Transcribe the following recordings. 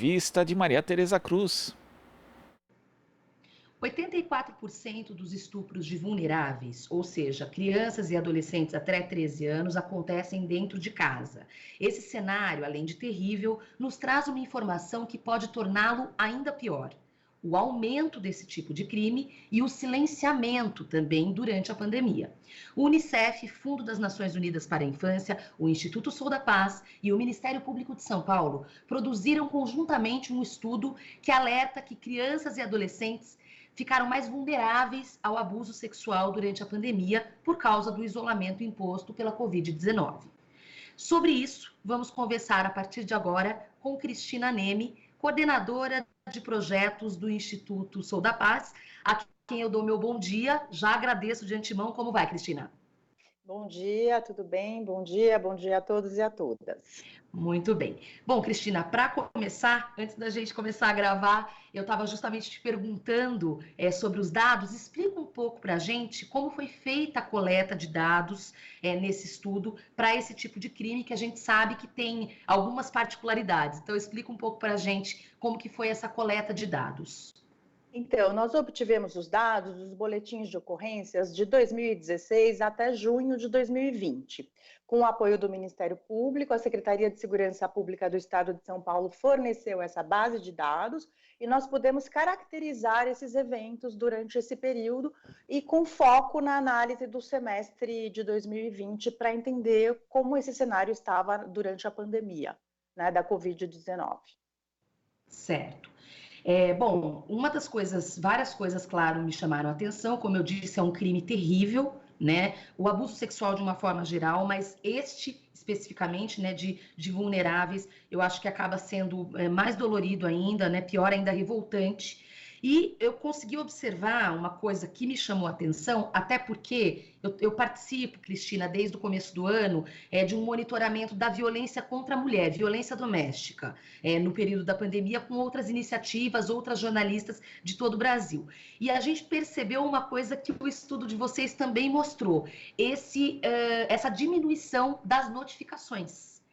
entrevista de Maria Tereza Cruz. 84% dos estupros de vulneráveis, ou seja, crianças e adolescentes até 13 anos, acontecem dentro de casa. Esse cenário, além de terrível, nos traz uma informação que pode torná-lo ainda pior: o aumento desse tipo de crime e o silenciamento também durante a pandemia. O Unicef, Fundo das Nações Unidas para a Infância, o Instituto Sou da Paz e o Ministério Público de São Paulo produziram conjuntamente um estudo que alerta que crianças e adolescentes ficaram mais vulneráveis ao abuso sexual durante a pandemia por causa do isolamento imposto pela Covid-19. Sobre isso, vamos conversar a partir de agora com Cristina Neme, coordenadora de projetos do Instituto Sou da Paz, a quem eu dou meu bom dia. Já agradeço de antemão. Como vai, Cristina? Bom dia, tudo bem? Bom dia a todos e a todas. Muito bem. Bom, Cristina, para começar, antes da gente começar a gravar, eu estava justamente te perguntando sobre os dados. Explica um pouco para a gente como foi feita a coleta de dados nesse estudo para esse tipo de crime que a gente sabe que tem algumas particularidades. Então, explica um pouco para a gente como que foi essa coleta de dados. Então, nós obtivemos os dados dos boletins de ocorrências de 2016 até junho de 2020. Com o apoio do Ministério Público, a Secretaria de Segurança Pública do Estado de São Paulo forneceu essa base de dados e nós pudemos caracterizar esses eventos durante esse período e com foco na análise do semestre de 2020 para entender como esse cenário estava durante a pandemia, né, da Covid-19. Certo. Bom, várias coisas, claro, me chamaram a atenção. Como eu disse, é um crime terrível, né? O abuso sexual de uma forma geral, mas este especificamente, né, de vulneráveis, eu acho que acaba sendo mais dolorido ainda, né? Pior ainda, revoltante. E eu consegui observar uma coisa que me chamou a atenção, até porque eu participo, Cristina, desde o começo do ano, de um monitoramento da violência contra a mulher, violência doméstica, no período da pandemia, com outras iniciativas, outras jornalistas de todo o Brasil. E a gente percebeu uma coisa que o estudo de vocês também mostrou, essa diminuição das notificações,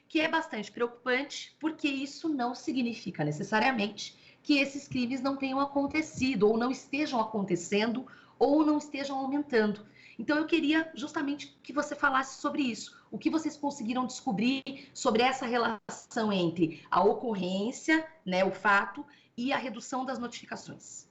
que é bastante preocupante, porque isso não significa necessariamente que esses crimes não tenham acontecido, ou não estejam acontecendo, ou não estejam aumentando. Então, eu queria justamente que você falasse sobre isso. O que vocês conseguiram descobrir sobre essa relação entre a ocorrência, né, o fato, e a redução das notificações?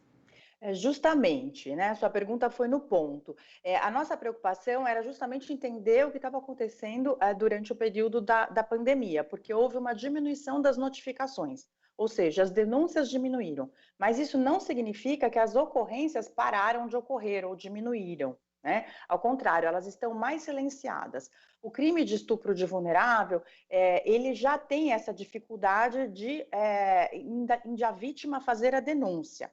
Justamente, né? Sua pergunta foi no ponto. A nossa preocupação era justamente entender o que estava acontecendo durante o período da pandemia, porque houve uma diminuição das notificações. Ou seja, as denúncias diminuíram, mas isso não significa que as ocorrências pararam de ocorrer ou diminuíram, né? Ao contrário, elas estão mais silenciadas. O crime de estupro de vulnerável, ele já tem essa dificuldade de a vítima fazer a denúncia.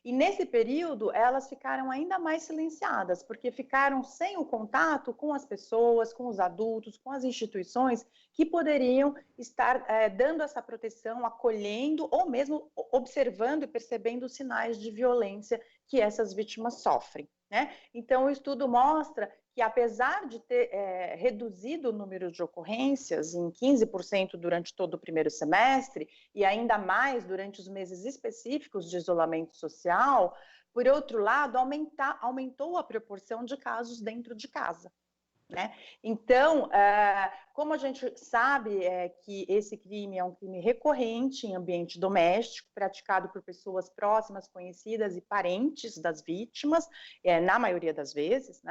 E nesse período, elas ficaram ainda mais silenciadas, porque ficaram sem o contato com as pessoas, com os adultos, com as instituições que poderiam estar dando essa proteção, acolhendo ou mesmo observando e percebendo os sinais de violência que essas vítimas sofrem. Então, o estudo mostra que, apesar de ter reduzido o número de ocorrências em 15% durante todo o primeiro semestre, e ainda mais durante os meses específicos de isolamento social, por outro lado, aumentou a proporção de casos dentro de casa. Então, como a gente sabe que esse crime é um crime recorrente em ambiente doméstico, praticado por pessoas próximas, conhecidas e parentes das vítimas, na maioria das vezes,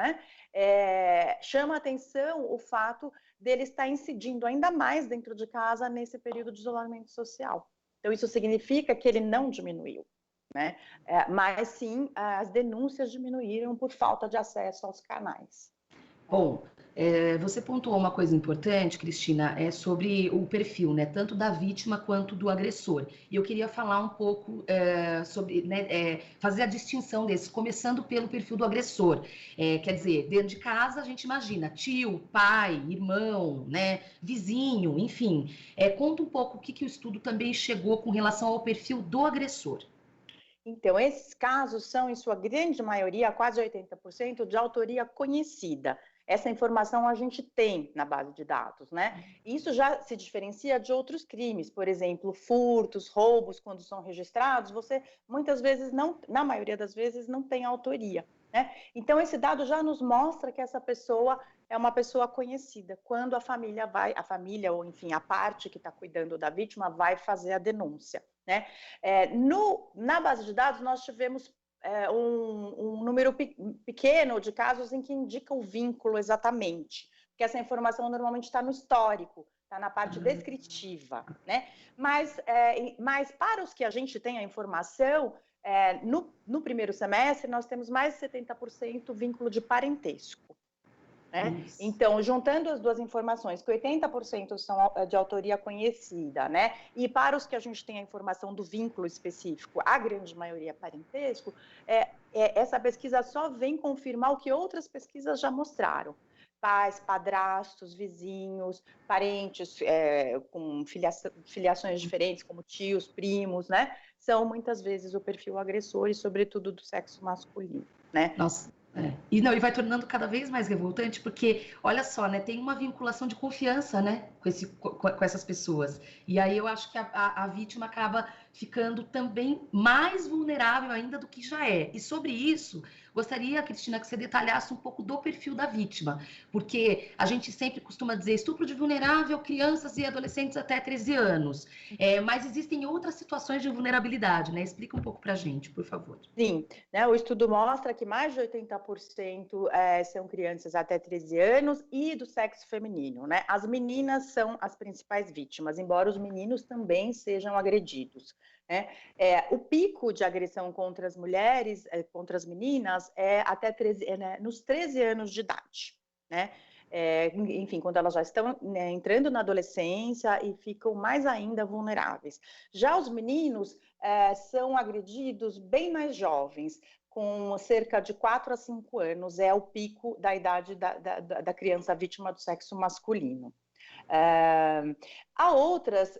chama a atenção o fato dele estar incidindo ainda mais dentro de casa nesse período de isolamento social. Então, isso significa que ele não diminuiu, mas sim as denúncias diminuíram por falta de acesso aos canais. Bom, você pontuou uma coisa importante, Cristina, sobre o perfil, né, tanto da vítima quanto do agressor. E eu queria falar um pouco sobre, fazer a distinção desses, começando pelo perfil do agressor. Quer dizer, dentro de casa a gente imagina tio, pai, irmão, né, vizinho, enfim. Conta um pouco o que o estudo também chegou com relação ao perfil do agressor. Então, esses casos são, em sua grande maioria, quase 80%, de autoria conhecida. Essa informação a gente tem na base de dados, né? Isso já se diferencia de outros crimes, por exemplo, furtos, roubos, quando são registrados, você muitas vezes não, na maioria das vezes, não tem autoria, né? Então, esse dado já nos mostra que essa pessoa é uma pessoa conhecida. Quando a família ou enfim, a parte que está cuidando da vítima vai fazer a denúncia, né? Na base de dados, nós tivemos um número pequeno de casos em que indica o vínculo exatamente, porque essa informação normalmente está no histórico, está na parte descritiva, né? Mas para os que a gente tem a informação, no primeiro semestre nós temos mais de 70% vínculo de parentesco. Né? Então, juntando as duas informações, que 80% são de autoria conhecida, né? E para os que a gente tem a informação do vínculo específico, a grande maioria é parentesco, essa pesquisa só vem confirmar o que outras pesquisas já mostraram. Pais, padrastos, vizinhos, parentes com filiações diferentes, como tios, primos, né? São muitas vezes o perfil agressor e, sobretudo, do sexo masculino, né? Nossa. E vai tornando cada vez mais revoltante, porque, olha só, né, tem uma vinculação de confiança, né, com essas pessoas. E aí eu acho que a vítima acaba ficando também mais vulnerável ainda do que já é. E sobre isso, gostaria, Cristina, que você detalhasse um pouco do perfil da vítima, porque a gente sempre costuma dizer estupro de vulnerável, crianças e adolescentes até 13 anos. Mas existem outras situações de vulnerabilidade, né? Explica um pouco pra gente, por favor. Sim, né, o estudo mostra que mais de 80% são crianças até 13 anos e do sexo feminino, né? As meninas são as principais vítimas, embora os meninos também sejam agredidos, né? O pico de agressão contra as mulheres, contra as meninas, até 13, nos 13 anos de idade, né? Enfim, quando elas já estão, né, entrando na adolescência e ficam mais ainda vulneráveis. Já os meninos são agredidos bem mais jovens, com cerca de 4 a 5 anos, é o pico da idade da criança vítima do sexo masculino. Há outras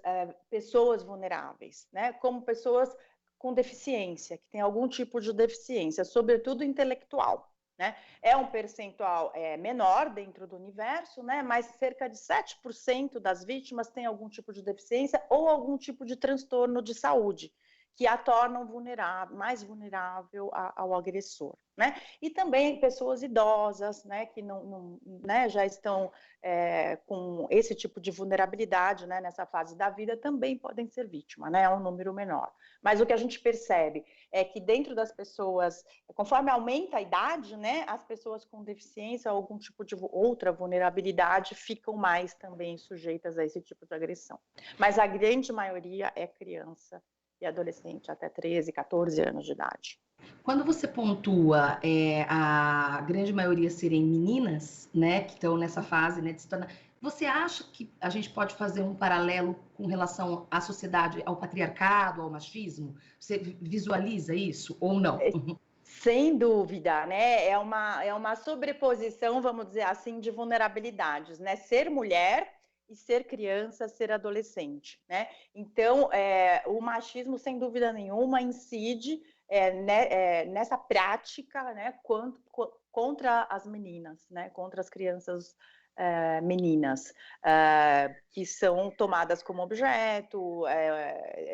pessoas vulneráveis, né, como pessoas com deficiência, que têm algum tipo de deficiência, sobretudo intelectual. Né? É um percentual menor dentro do universo, né? Mas cerca de 7% das vítimas têm algum tipo de deficiência ou algum tipo de transtorno de saúde, que a tornam mais vulnerável ao agressor, né? E também pessoas idosas, né, que né, já estão com esse tipo de vulnerabilidade, né, nessa fase da vida, também podem ser vítimas, né? É um número menor. Mas o que a gente percebe é que dentro das pessoas, conforme aumenta a idade, né, as pessoas com deficiência ou algum tipo de outra vulnerabilidade ficam mais também sujeitas a esse tipo de agressão. Mas a grande maioria é criança e adolescente até 13, 14 anos de idade. Quando você pontua a grande maioria serem meninas, né, que estão nessa fase, né, de se tornar... Você acha que a gente pode fazer um paralelo com relação à sociedade, ao patriarcado, ao machismo? Você visualiza isso ou não? Sem dúvida, né? É uma sobreposição, vamos dizer assim, de vulnerabilidades, né? Ser mulher e ser criança, ser adolescente, né? Então, o machismo, sem dúvida nenhuma, incide nessa prática, né, contra as meninas, né, contra as crianças meninas, que são tomadas como objeto,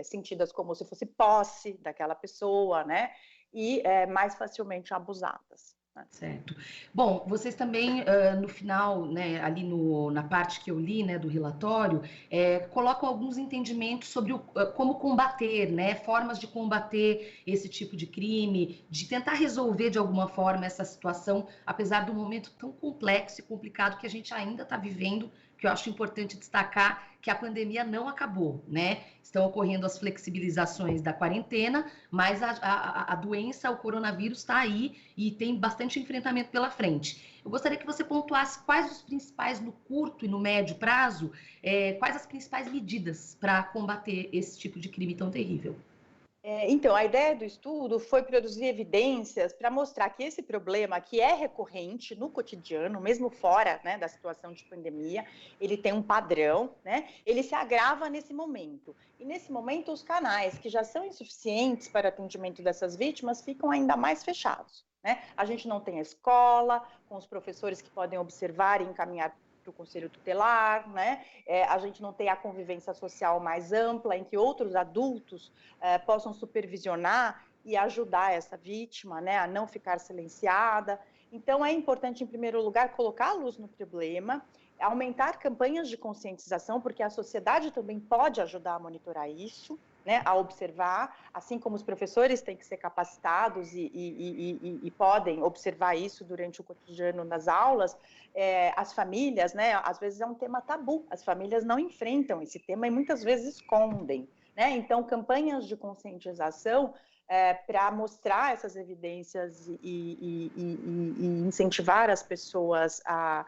sentidas como se fosse posse daquela pessoa, né, e mais facilmente abusadas. Certo. Bom, vocês também, no final, né, ali na parte que eu li, né, do relatório, colocam alguns entendimentos sobre como combater, né, formas de combater esse tipo de crime, de tentar resolver de alguma forma essa situação, apesar do momento tão complexo e complicado que a gente ainda está vivendo, que eu acho importante destacar que a pandemia não acabou, né? Estão ocorrendo as flexibilizações da quarentena, mas a doença, o coronavírus está aí e tem bastante enfrentamento pela frente. Eu gostaria que você pontuasse quais os principais, no curto e no médio prazo, quais as principais medidas para combater esse tipo de crime tão terrível. Então, a ideia do estudo foi produzir evidências para mostrar que esse problema, que é recorrente no cotidiano, mesmo fora, né, da situação de pandemia, ele tem um padrão, né, ele se agrava nesse momento. E nesse momento, os canais que já são insuficientes para atendimento dessas vítimas ficam ainda mais fechados, né? A gente não tem a escola, com os professores que podem observar e encaminhar para o conselho tutelar, né? A gente não tem a convivência social mais ampla, em que outros adultos possam supervisionar e ajudar essa vítima, né, a não ficar silenciada. Então, é importante, em primeiro lugar, colocar a luz no problema, aumentar campanhas de conscientização, porque a sociedade também pode ajudar a monitorar isso, né, a observar, assim como os professores têm que ser capacitados e podem observar isso durante o cotidiano nas aulas, as famílias, né, às vezes é um tema tabu, as famílias não enfrentam esse tema e muitas vezes escondem, né? Então, campanhas de conscientização para mostrar essas evidências e incentivar as pessoas a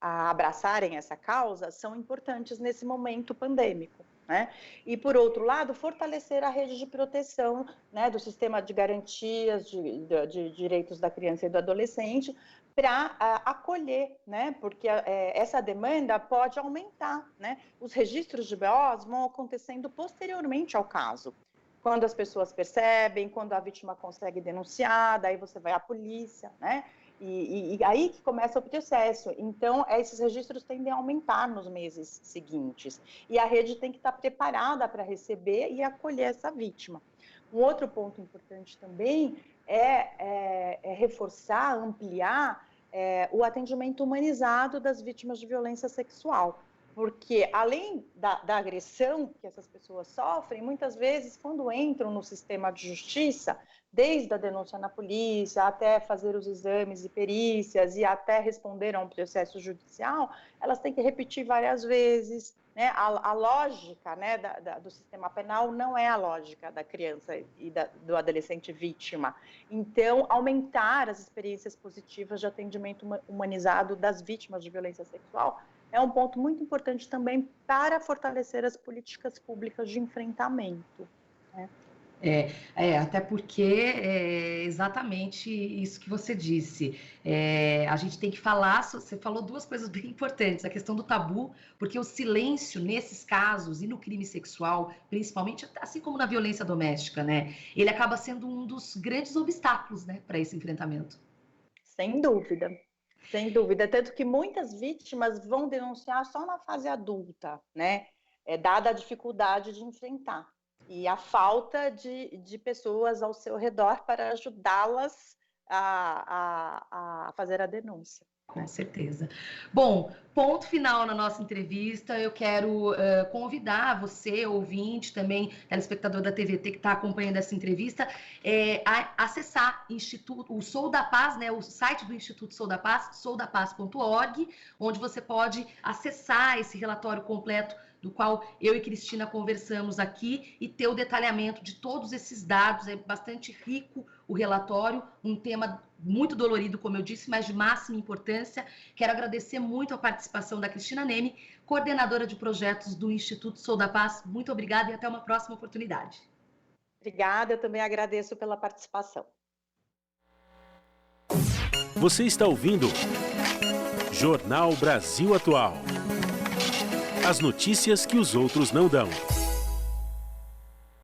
abraçarem essa causa são importantes nesse momento pandêmico, né? E, por outro lado, fortalecer a rede de proteção, né, do sistema de garantias de direitos da criança e do adolescente para acolher, né? Porque essa demanda pode aumentar, né? Os registros de BOs vão acontecendo posteriormente ao caso. Quando as pessoas percebem, quando a vítima consegue denunciar, daí você vai à polícia, né? E aí que começa o processo. Então, esses registros tendem a aumentar nos meses seguintes. E a rede tem que estar preparada para receber e acolher essa vítima. Um outro ponto importante também é reforçar, ampliar o atendimento humanizado das vítimas de violência sexual. Porque, além da agressão que essas pessoas sofrem, muitas vezes, quando entram no sistema de justiça, desde a denúncia na polícia, até fazer os exames e perícias e até responder a um processo judicial, elas têm que repetir várias vezes, né? A lógica, né, do sistema penal não é a lógica da criança e do adolescente vítima. Então, aumentar as experiências positivas de atendimento humanizado das vítimas de violência sexual é um ponto muito importante também para fortalecer as políticas públicas de enfrentamento, né? Até porque é exatamente isso que você disse. A gente tem que falar, você falou duas coisas bem importantes, a questão do tabu, porque o silêncio nesses casos e no crime sexual, principalmente, assim como na violência doméstica, né, ele acaba sendo um dos grandes obstáculos, né, para esse enfrentamento. Sem dúvida. Sem dúvida, tanto que muitas vítimas vão denunciar só na fase adulta, né, dada a dificuldade de enfrentar. E a falta de pessoas ao seu redor para ajudá-las a fazer a denúncia. Com certeza. Bom, ponto final na nossa entrevista. Eu quero convidar você, ouvinte, também telespectador da TVT que está acompanhando essa entrevista, a acessar o Sou da Paz, né, o site do Instituto Sou da Paz, soudapaz.org, onde você pode acessar esse relatório completo do qual eu e Cristina conversamos aqui e ter o detalhamento de todos esses dados. É bastante rico o relatório, um tema muito dolorido, como eu disse, mas de máxima importância. Quero agradecer muito a participação da Cristina Neme, coordenadora de projetos do Instituto Sou da Paz. Muito obrigada e até uma próxima oportunidade. Obrigada, eu também agradeço pela participação. Você está ouvindo Jornal Brasil Atual. As notícias que os outros não dão.